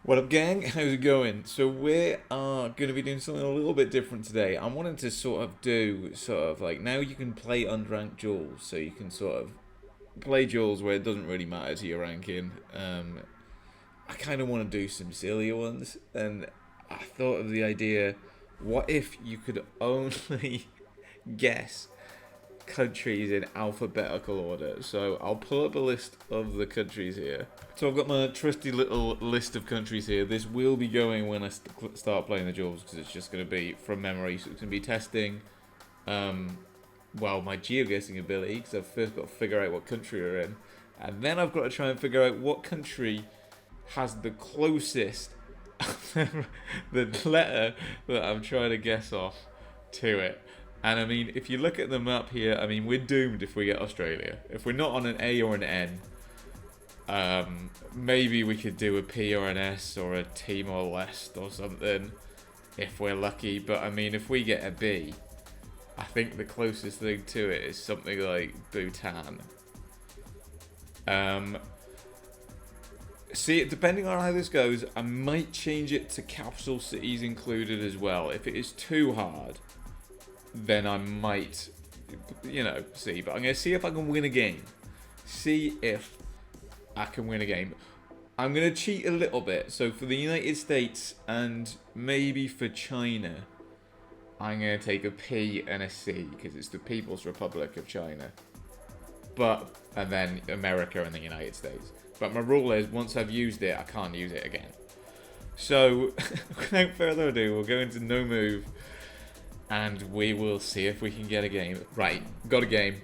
What up, gang? How's it going? So we are going to be doing something a little bit different today. I'm wanting to like now you can play unranked duels, so you can sort of play duels where it doesn't really matter to your ranking. I kind of want to do some silly ones, and I thought of the idea: what if you could only guess countries in alphabetical order? So I'll pull up a list of the countries here. So I've got my trusty little list of countries here. This will be going when I start playing the duels because it's just going to be from memory. So it's going to be testing, my geoguessing ability because I've first got to figure out what country we're in. And then I've got to try and figure out what country has the closest the letter that I'm trying to guess off to it. And I mean, if you look at the map here, I mean, we're doomed if we get Australia. If we're not on an A or an N, maybe we could do a P or an S or a Timor-Leste or something if we're lucky. But I mean, if we get a B, I think the closest thing to it is something like Bhutan. See, depending on how this goes, I might change it to capital cities included as well. If it is too hard, then I might, see. But I'm going to see if I can win a game. See if I can win a game. I'm going to cheat a little bit. So for the United States and maybe for China, I'm going to take a P and a C because it's the People's Republic of China. And then America and the United States. But my rule is once I've used it, I can't use it again. So without further ado, we'll go into no move. And we will see if we can get a game. Right, got a game.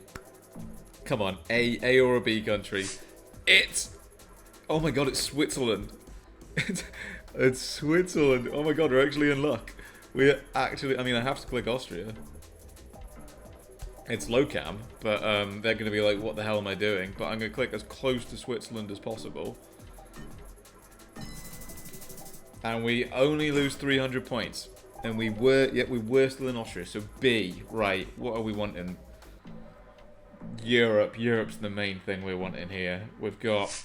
Come on, A or a B country. Oh my god, it's Switzerland. It's Switzerland. Oh my god, we're actually in luck. We're actually, I have to click Austria. It's low cam, but they're going to be like, what the hell am I doing? But I'm going to click as close to Switzerland as possible. And we only lose 300 points. And we were still in Austria. So B, right, what are we wanting? Europe. Europe's the main thing we're wanting here. We've got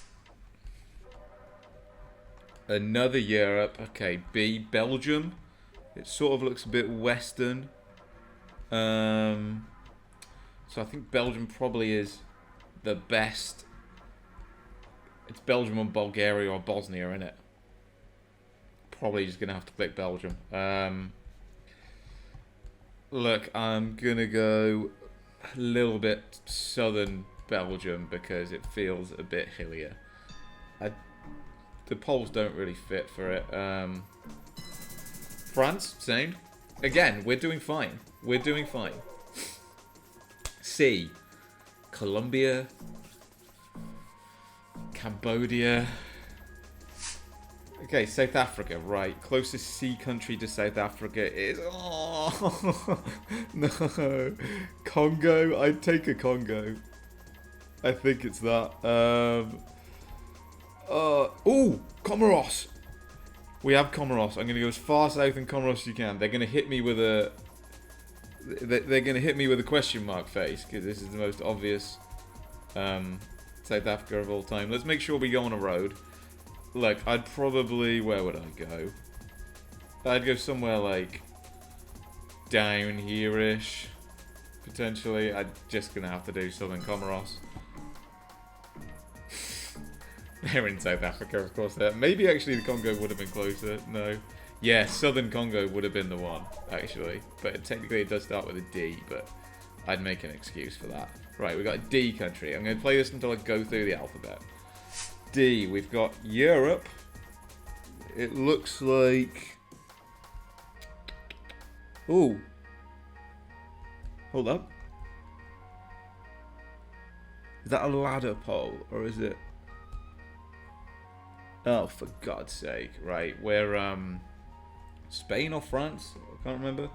another Europe. Okay, B, Belgium. It sort of looks a bit Western. So I think Belgium probably is the best. It's Belgium or Bulgaria or Bosnia, isn't it? Probably just gonna have to click Belgium. Look, I'm gonna go a little bit southern Belgium because it feels a bit hillier. The poles don't really fit for it. France, same. Again, we're doing fine. We're doing fine. C, Colombia, Cambodia. Okay, South Africa, right. Closest C country to South Africa is... Oh, no. Congo? I'd take a Congo. I think it's that. Ooh, Comoros. We have Comoros. I'm going to go as far south in Comoros as you can. They're going to hit me with a... They're going to hit me with a question mark face, because this is the most obvious South Africa of all time. Let's make sure we go on a road. Look, I'd probably... Where would I go? I'd go somewhere like down here-ish, potentially. I'm just going to have to do Southern Comoros. They're in South Africa, of course. Maybe actually the Congo would have been closer. No. Yeah, Southern Congo would have been the one, actually. But technically it does start with a D, but I'd make an excuse for that. Right, we've got a D country. I'm going to play this until I go through the alphabet. D, we've got Europe. It looks like... Ooh. Hold up. Is that a ladder pole, or is it... Oh, for God's sake. Right, we're, Spain or France? I can't remember.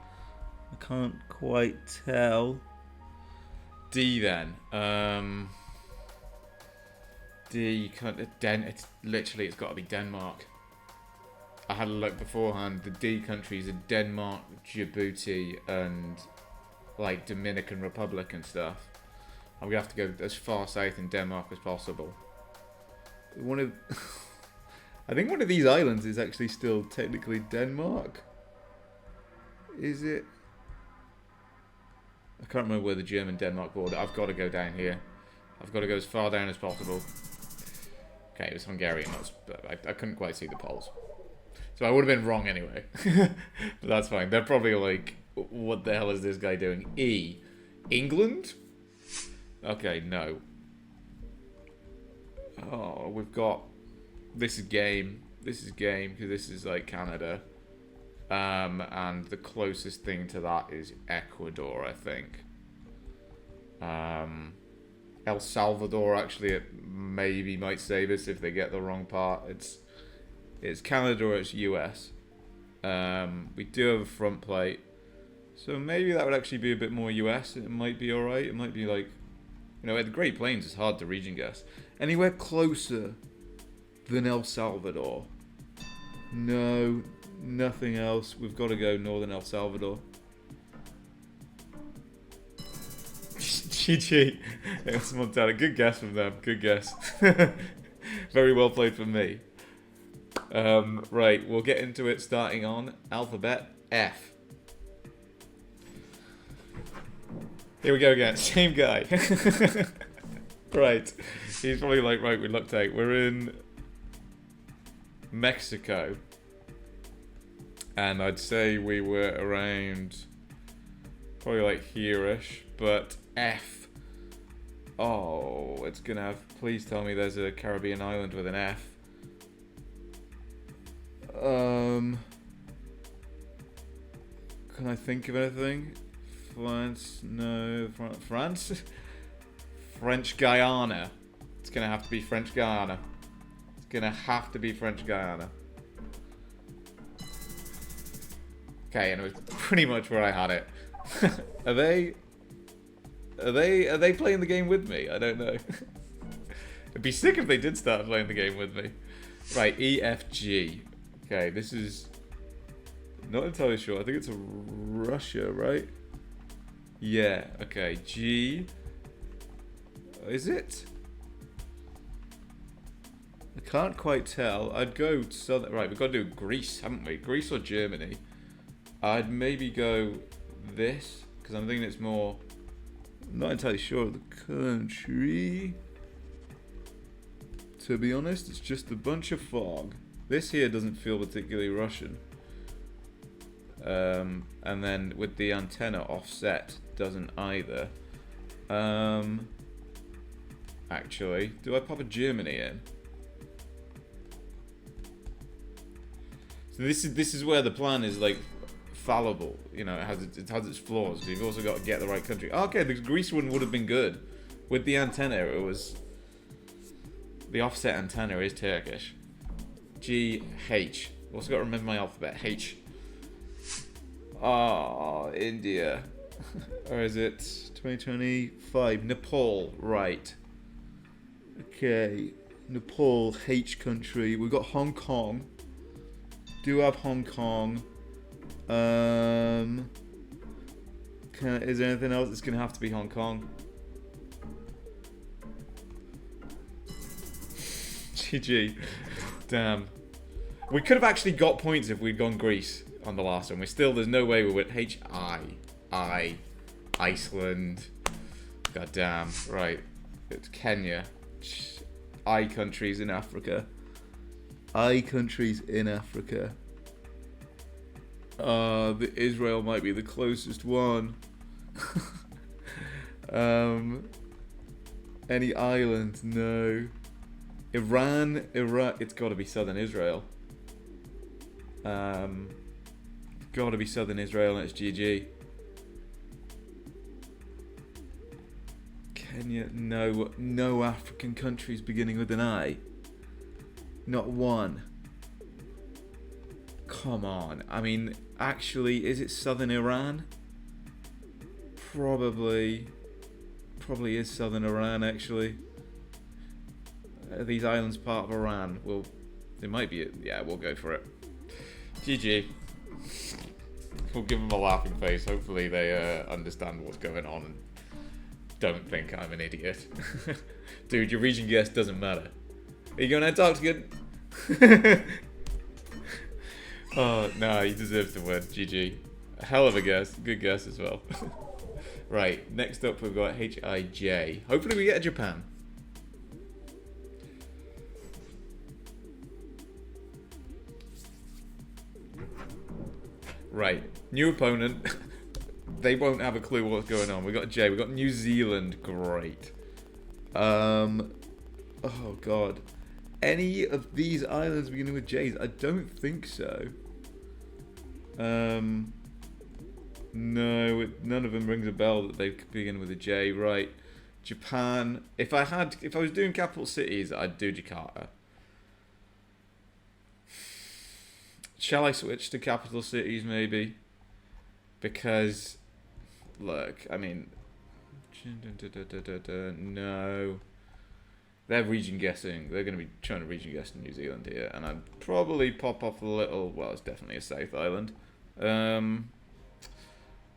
I can't quite tell. D, then. D, it's literally, it's got to be Denmark. I had a look beforehand. The D countries are Denmark, Djibouti, and, like, Dominican Republic and stuff. I'm going to have to go as far south in Denmark as possible. One of... I think one of these islands is actually still technically Denmark. Is it? I can't remember where the German-Denmark border. I've got to go down here. I've got to go as far down as possible. Okay, it was Hungarian. I couldn't quite see the poles. So I would have been wrong anyway. But that's fine. They're probably like, what the hell is this guy doing? E. England? Okay, no. Oh, we've got... This is game. This is game, because this is like Canada. And the closest thing to that is Ecuador, I think. El Salvador, actually, it maybe might save us if they get the wrong part. It's Canada or it's US. We do have a front plate. So maybe that would actually be a bit more US. It might be alright. It might be like... You know, the Great Plains is hard to region guess. Anywhere closer than El Salvador? No, nothing else. We've got to go northern El Salvador. GG. It's Montana. Good guess from them. Good guess. Very well played from me. Right, we'll get into it starting on alphabet F. Here we go again. Same guy. Right. He's probably like, right, we lucked out. We're in Mexico. And I'd say we were around probably like here-ish. But F. Oh, it's gonna have... Please tell me there's a Caribbean island with an F. Can I think of anything? France? No. France? French Guiana. It's gonna have to be French Guiana. It's gonna have to be French Guiana. Okay, and it was pretty much where I had it. Are they playing the game with me? I don't know. It'd be sick if they did start playing the game with me. Right, E, F, G. Okay, this is not entirely sure. I think it's Russia, right? Yeah, okay. G. Is it? I can't quite tell. I'd go southern. Right, we've got to do Greece, haven't we? Greece or Germany? I'd maybe go this, because I'm thinking it's more... I'm not entirely sure of the country. To be honest, it's just a bunch of fog. This here doesn't feel particularly Russian. And then with the antenna offset, doesn't either. Actually, do I pop a Germany in? So this is where the plan is like fallible. You know, it has its flaws. But you've also got to get the right country. Okay, the Greece one would have been good. With the antenna, it was... The offset antenna is Turkish. G, H. Also got to remember my alphabet. H. Ah, India. Or is it 2025? Nepal, right. Okay. Nepal, H country. We've got Hong Kong. Do have Hong Kong. Is there anything else? It's going to have to be Hong Kong. GG. Damn. We could have actually got points if we'd gone Greece on the last one. There's no way we went Iceland. God damn. Right. It's Kenya. I countries in Africa. The Israel might be the closest one. Any island? No. Iran, it's got to be southern Israel. Got to be southern Israel, and it's GG. Kenya, no African countries beginning with an I. Not one. Come on. I mean, actually, is it southern Iran? Probably is southern Iran, actually. Are these islands part of Iran? Well, they might be. Yeah, we'll go for it. GG. We'll give them a laughing face. Hopefully they understand what's going on and don't think I'm an idiot. Dude, your region guess doesn't matter. Are you going Antarctica? Oh, no, he deserves to win. GG. Hell of a guess. Good guess as well. Right, next up we've got Hij. Hopefully we get a Japan. Right, new opponent. They won't have a clue what's going on. We got a J. We got New Zealand. Great. Oh god. Any of these islands beginning with J's? I don't think so. No, none of them rings a bell that they begin with a J. Right. Japan. If I was doing capital cities, I'd do Jakarta. Shall I switch to capital cities maybe? Because, look, I mean, no. They're region guessing. They're going to be trying to region guess New Zealand here. And I'd probably pop off a little, well, it's definitely a South Island.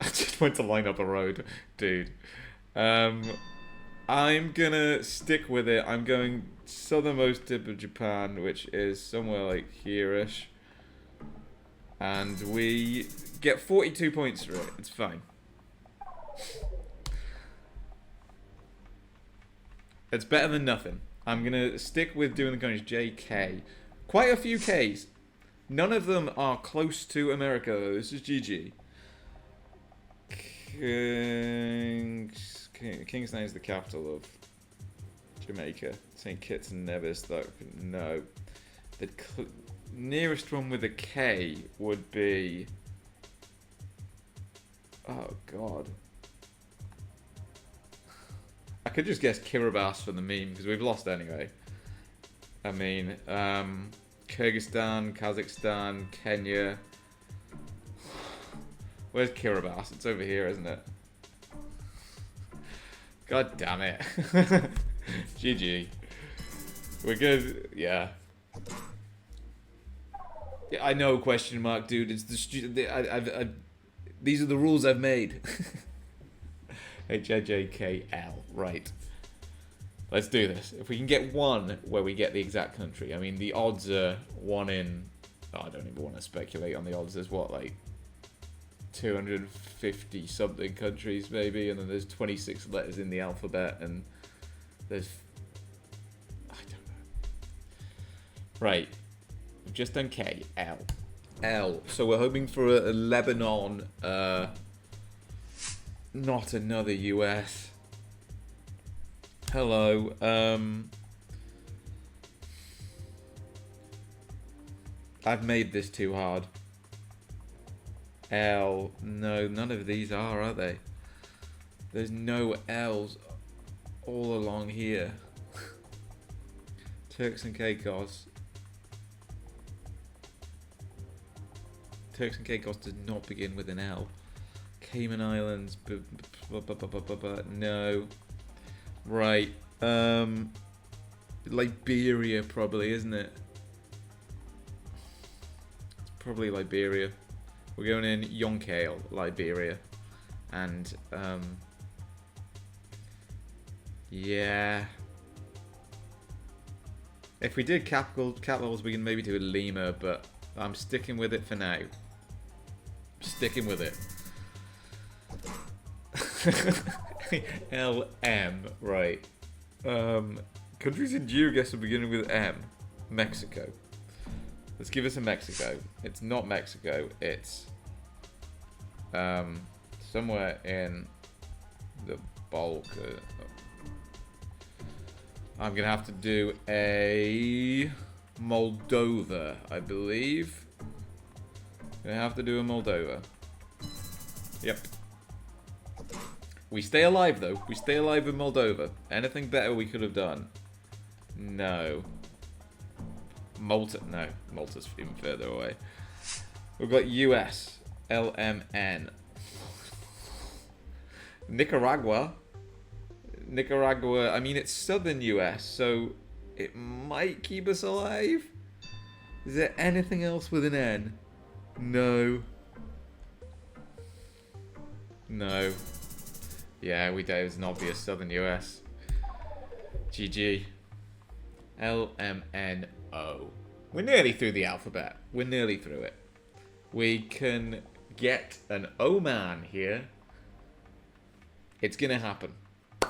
I just went to line up a road, dude. I'm going to stick with it. I'm going southernmost tip of Japan, which is somewhere like here-ish. And we get 42 points for it. It's fine. It's better than nothing. I'm going to stick with doing the countries JK. Quite a few Ks. None of them are close to America, though. This is GG. Kingston is the capital of Jamaica. St. Kitts and Nevis, though. No. The nearest one with a K would be... Oh, God. I could just guess Kiribati for the meme, because we've lost anyway. I mean, Kyrgyzstan, Kazakhstan, Kenya. Where's Kiribati? It's over here, isn't it? God damn it. GG. We're good. Yeah. Yeah, I know, question mark, dude. It's the these are the rules I've made. HIJKL. Right. Let's do this. If we can get one where we get the exact country. I mean, the odds are 1 in... Oh, I don't even want to speculate on the odds. There's what, like 250 something countries maybe, and then there's 26 letters in the alphabet, and there's... I don't know. Right. We've just done K. L. L. So we're hoping for a Lebanon, not another US. Hello. I've made this too hard. L. No, none of these are they? There's no L's all along here. Turks and Caicos. Turks and Caicos does not begin with an L. Cayman Islands, no. Right. Liberia probably, isn't it? It's probably Liberia. We're going in Yonkale, Liberia. And, yeah. If we did capitals, we can maybe do a Lima, but I'm sticking with it for now. Sticking with it. LM, right. Countries in geoguessr beginning with M. Mexico. Let's give us a Mexico. It's not Mexico, it's somewhere in the bulk. I'm gonna have to do a Moldova, I believe. Gonna have to do a Moldova. Yep. We stay alive, though. We stay alive with Moldova. Anything better we could have done? No. Malta. No. Malta's even further away. We've got US. LMN. Nicaragua. Nicaragua. I mean, it's southern US, so it might keep us alive. Is there anything else with an N? No. No. Yeah, we do. It's an obvious southern US. GG. LMNO. We're nearly through the alphabet. We're nearly through it. We can get an Oman here. It's gonna happen.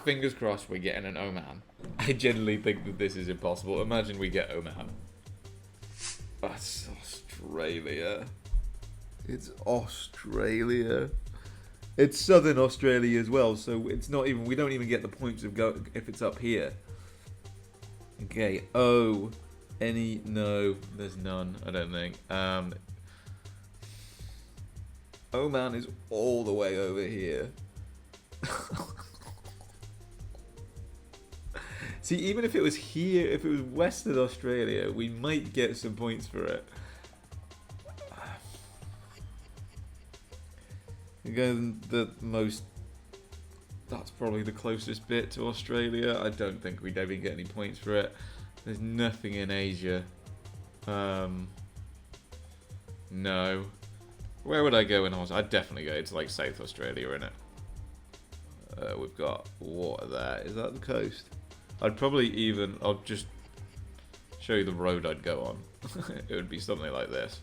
Fingers crossed we're getting an Oman. I genuinely think that this is impossible. Imagine we get Oman. That's Australia. It's Australia. It's Southern Australia as well, so it's not even. We don't even get the points of go if it's up here. Okay. O. Any? No. There's none. I don't think. Oman is all the way over here. See, even if it was here, if it was Western Australia, we might get some points for it. Again, the most... That's probably the closest bit to Australia. I don't think we'd ever get any points for it. There's nothing in Asia. No. Where would I go in Australia? I'd definitely go to, like, South Australia, innit? We've got water there. Is that the coast? I'd probably even... I'll just show you the road I'd go on. It would be something like this.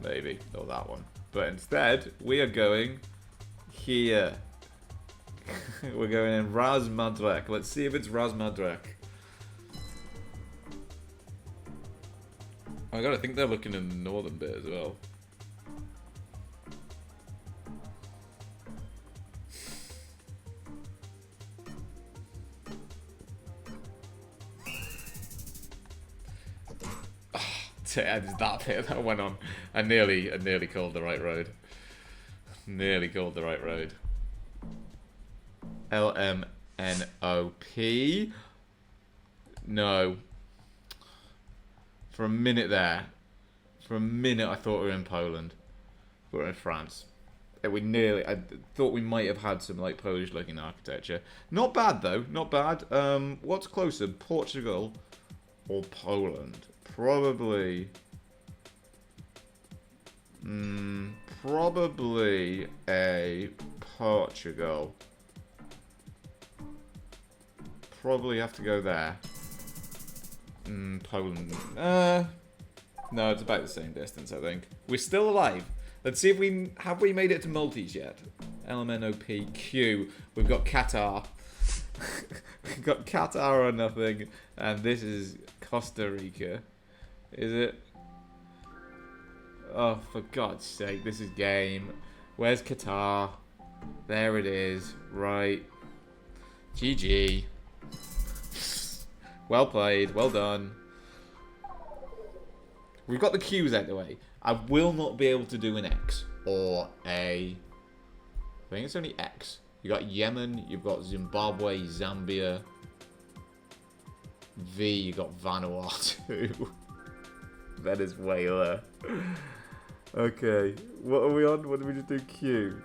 Maybe. Or that one. But instead, we are going here. We're going in Razmadrek. Let's see if it's Razmadrek. Oh my god, I think they're looking in the northern bit as well. That bit that went on. I nearly called the right road. Nearly called the right road. LMNOP. No. For a minute there. For a minute I thought we were in Poland. But we're in France. I thought we might have had some like Polish looking architecture. Not bad though, not bad. What's closer? Portugal or Poland? Probably a Portugal. Probably have to go there. Poland. No, it's about the same distance, I think. We're still alive. Let's see if we made it to multis yet. LMNOPQ. We've got Qatar. We've got Qatar or nothing, and this is Costa Rica. Is it? Oh, for God's sake, this is game. Where's Qatar? There it is. Right. GG. Well played. Well done. We've got the Q's out of the way. I will not be able to do an X or a... I think it's only X. You got Yemen, you've got Zimbabwe, Zambia. V, you got Vanuatu. Venezuela. Okay, what are we on? What did we just do? Q.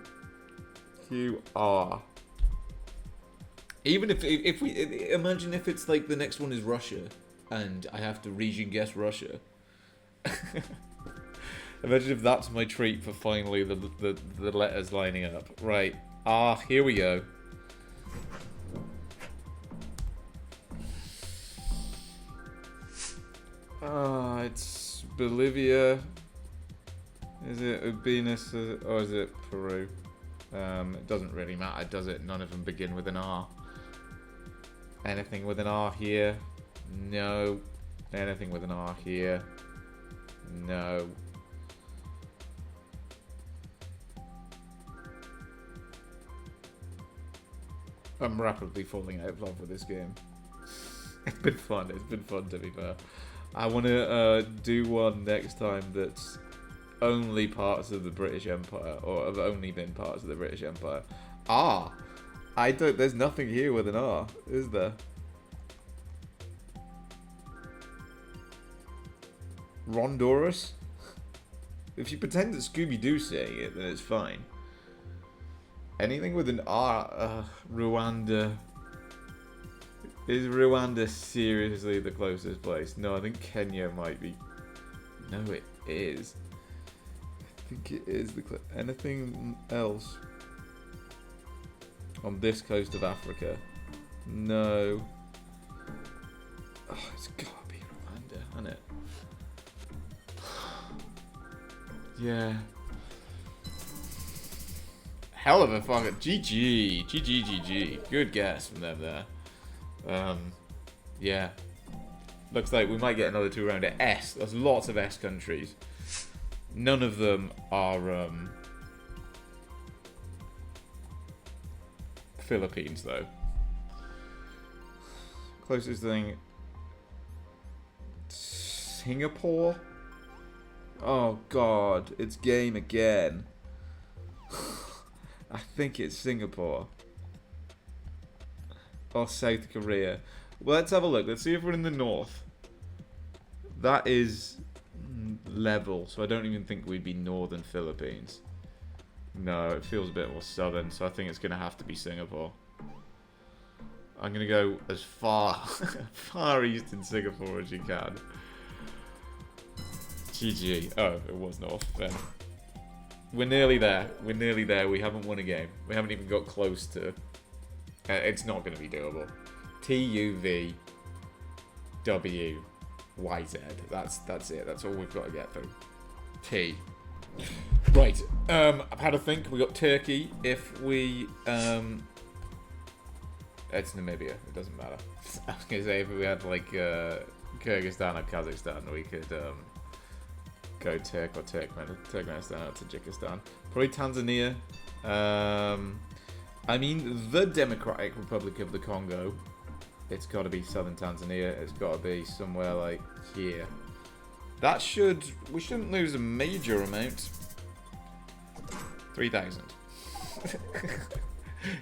QR. Even if we imagine if it's like the next one is Russia, and I have to region guess Russia. Imagine if that's my treat for finally the letters lining up. Right. Here we go. It's Bolivia. Is it Ubinas or is it Peru? It doesn't really matter, does it? None of them begin with an R. Anything with an R here? No. Anything with an R here? No. I'm rapidly falling out of love with this game. It's been fun. It's been fun, to be fair. I want to do one next time that's only parts of the British Empire, or have only been parts of the British Empire. There's nothing here with an R, is there? Rondorus? If you pretend that Scooby-Doo's saying it, then it's fine. Anything with an R, Rwanda. Is Rwanda seriously the closest place? No, I think Kenya might be. No, it is. I think it is anything else on this coast of Africa? No. Oh, it's gotta be Rwanda, hasn't it? Yeah. Hell of a fucking GG. GG. Good guess from them there. Yeah. Looks like we might get another 2 around at S. There's lots of S countries. None of them are Philippines, though. Closest thing. Singapore? Oh, God. It's game again. I think it's Singapore. Or South Korea. Well, let's have a look. Let's see if we're in the north. That is level, so I don't even think we'd be northern Philippines. No, it feels a bit more southern, so I think it's going to have to be Singapore. I'm going to go as far far east in Singapore as you can. GG. Oh, it was north then. We're nearly there. We're nearly there. We haven't won a game. We haven't even got close to... it's not going to be doable. TUV W YZ. That's it. That's all we've got to get through. T. Right. I've had a think. We got Turkey. If we it's Namibia. It doesn't matter. I was gonna say if we had like Kyrgyzstan or Kazakhstan, we could go Turk or Turkmenistan or Tajikistan. Probably Tanzania. I mean the Democratic Republic of the Congo. It's got to be southern Tanzania. It's got to be somewhere like here. That should... We shouldn't lose a major amount. 3,000.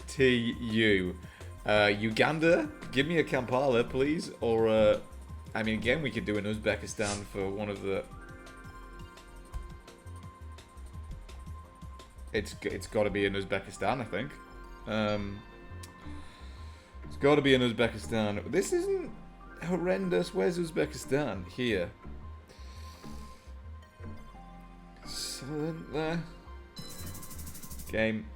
TU. Uganda? Give me a Kampala, please. Or, I mean, again, we could do an Uzbekistan for one of the... It's got to be in Uzbekistan, I think. It's got to be in Uzbekistan. This isn't horrendous. Where's Uzbekistan? Here. Southern there. Game.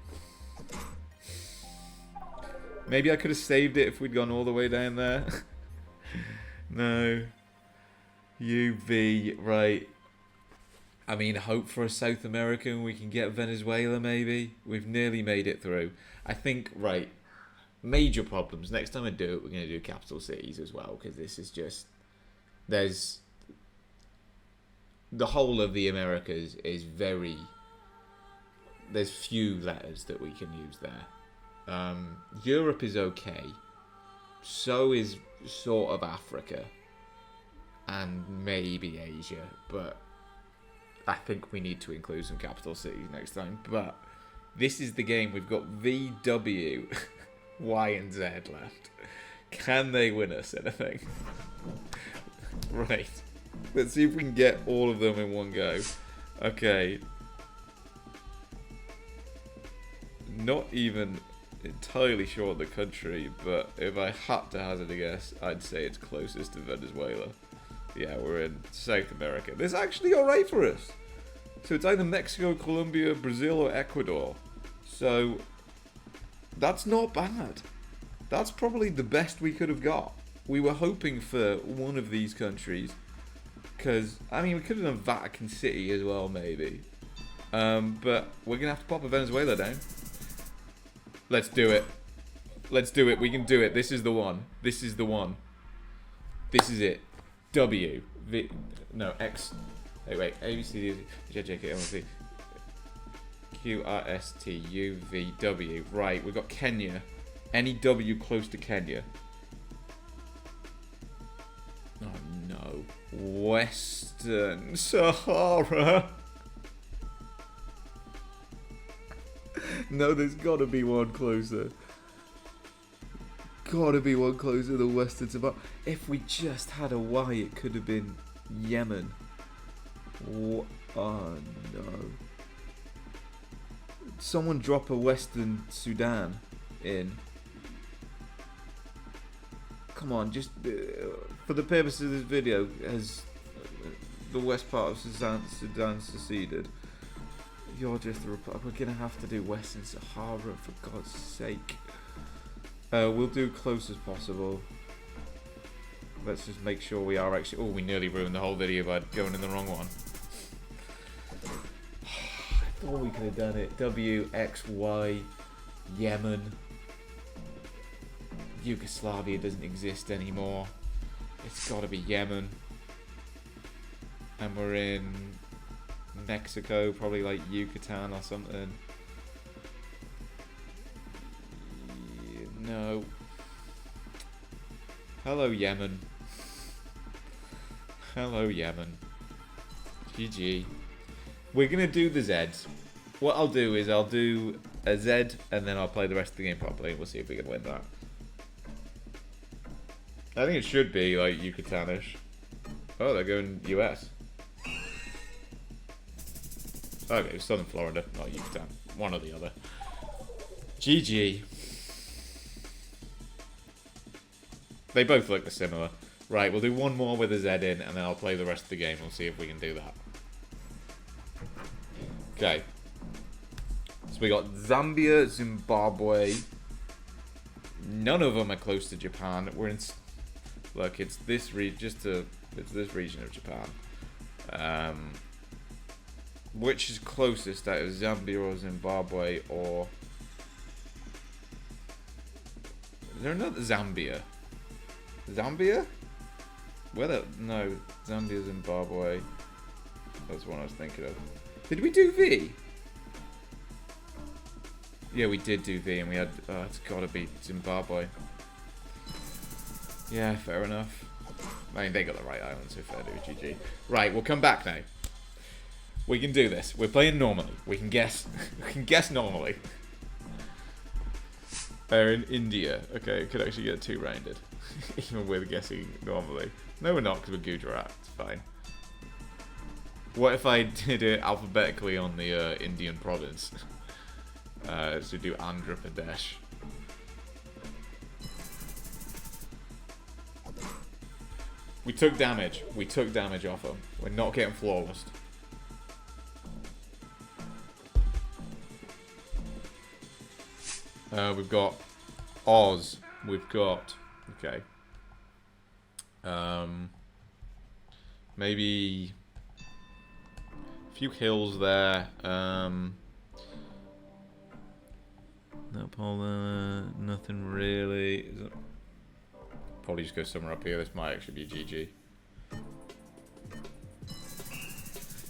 Maybe I could have saved it if we'd gone all the way down there. No. UV, right. I mean, hope for a South American. We can get Venezuela, maybe. We've nearly made it through. I think, right. Major problems. Next time I do it, we're going to do capital cities as well, because this is just... There's... The whole of the Americas is very... There's few letters that we can use there. Europe is okay. So is sort of Africa. And maybe Asia. But I think we need to include some capital cities next time. But this is the game. We've got V, W, Y, and Z left. Can they win us anything? Right. Let's see if we can get all of them in one go. Okay. Not even entirely sure of the country, but if I had to hazard a guess, I'd say it's closest to Venezuela. Yeah, we're in South America. This is actually alright for us. So it's either Mexico, Colombia, Brazil, or Ecuador. So that's not bad. That's probably the best we could have got. We were hoping for one of these countries. Because, I mean, we could have done Vatican City as well, maybe. But we're going to have to pop a Venezuela down. Let's do it. Let's do it. We can do it. This is the one. This is the one. This is it. W. V. No, X. Wait. A, B, C, D, J, J, K, L, M, P. Q, R, S, T, U, V, W. Right, we've got Kenya. Any W close to Kenya. Oh, no. Western Sahara. No, there's gotta be one closer. Gotta be one closer than Western Sahara. If we just had a Y, it could have been Yemen. Oh, no. Someone drop a Western Sudan in. Come on, just for the purpose of this video, has the west part of Sudan seceded? You're just the Republic. We're gonna have to do Western Sahara for God's sake. We'll do close as possible. Let's just make sure we are actually... Oh, we nearly ruined the whole video by going in the wrong one. Or we could have done it. W, X, Y, Yemen. Yugoslavia doesn't exist anymore. It's gotta be Yemen. And we're in Mexico, probably like Yucatan or something. No. Hello, Yemen. Hello, Yemen. GG. We're gonna do the Zs. What I'll do is I'll do a Z and then I'll play the rest of the game properly. We'll see if we can win that. I think it should be like Yucatanish. Oh, they're going US. Okay, Southern Florida, not Yucatan. One or the other. GG. They both look similar. Right, we'll do one more with a Z in, and then I'll play the rest of the game. We'll see if we can do that. Okay. So we got Zambia, Zimbabwe. None of them are close to Japan. We're in... Look, it's this it's this region of Japan. Which is closest out of Zambia or Zimbabwe or... Is there another Zambia? Zambia? No, Zambia, Zimbabwe. That's what I was thinking of. Did we do V? Yeah, we did do V, and we had... Oh, it's gotta be Zimbabwe. Yeah, fair enough. I mean, they got the right island, so fair do, GG. Right, we'll come back now. We can do this. We're playing normally. We can guess. We can guess normally. They're in India. Okay, it could actually get two-rounded. Even with guessing normally. No, we're not, because we're Gujarat. It's fine. What if I did it alphabetically on the Indian province? So do Andhra Pradesh. We took damage. We took damage off them. We're not getting flawless. We've got Oz. We've got... Okay. Maybe... A few hills there. Nothing really. Probably just go somewhere up here. This might actually be GG.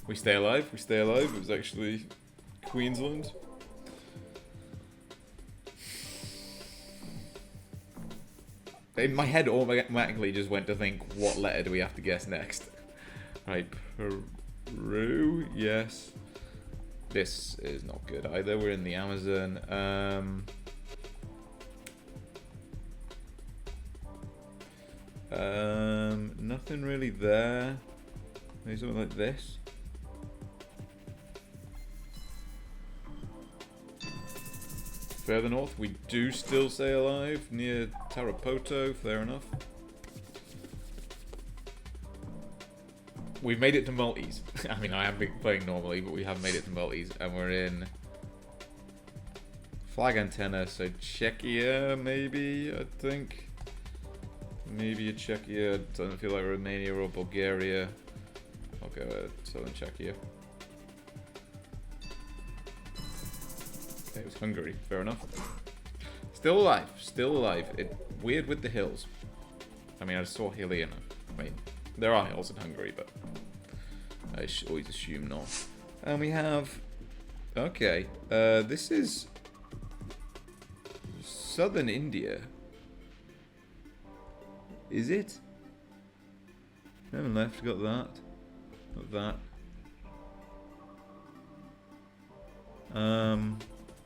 We stay alive. We stay alive. It was actually Queensland. In my head, automatically just went to think, what letter do we have to guess next? Right, Peru, yes. This is not good either. We're in the Amazon. Nothing really there. Maybe something like this. Further north, we do still stay alive near Tarapoto. Fair enough. We've made it to Maltese. I mean, I have been playing normally, but we have made it to Maltese, and we're in flag antenna. So Czechia, maybe. I think maybe a Czechia. Doesn't feel like Romania or Bulgaria. I'll go southern Czechia. Okay, it was Hungary. Fair enough. Still alive. Still alive. Weird with the hills. I mean, I saw Helena. I mean, there are hills in Hungary, but I always assume not. And we have... Okay. This is... southern India. Is it? Nothing left. Got that. Got that.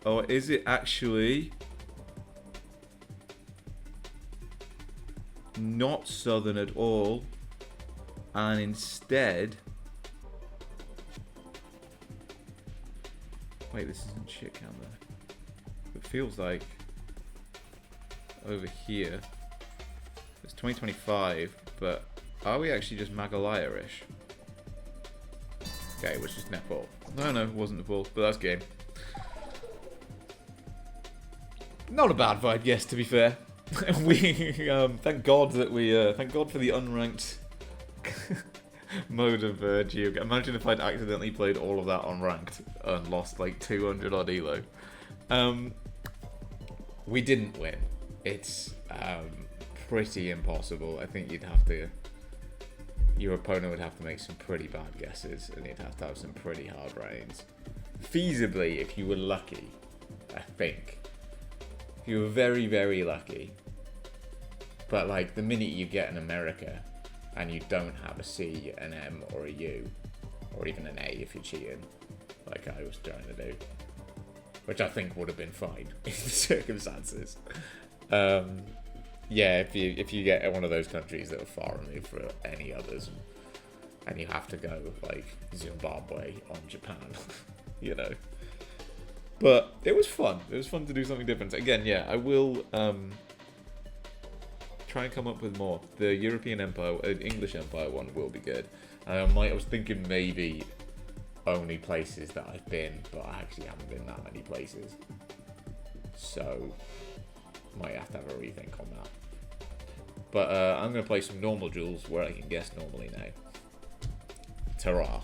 Oh, is it actually not southern at all, and instead... Wait, this isn't shit camera. It feels like over here. It's 2025, but are we actually just Meghalaya-ish? Okay, it was just Nepal. No, it wasn't Nepal, but that's game. Not a bad vibe, yes, to be fair. We thank God that we thank God for the unranked mode of geoguessr. Imagine if I'd accidentally played all of that on ranked and lost like 200 odd elo. We didn't win. It's pretty impossible. I think your opponent would have to make some pretty bad guesses, and you'd have to have some pretty hard reigns. Feasibly, if you were lucky, I think. If you were very, very lucky. But like the minute you get an America and you don't have a C, an M, or a U, or even an A if you're cheating, like I was trying to do, which I think would have been fine in the circumstances. Yeah, if you get one of those countries that are far removed from any others, and you have to go like Zimbabwe on Japan, you know. But it was fun. It was fun to do something different. Again, yeah, I will try and come up with more. The European Empire, English Empire one will be good. I was thinking maybe only places that I've been, but I actually haven't been that many places. So might have to have a rethink on that. But I'm going to play some normal duels where I can guess normally now. Ta-ra.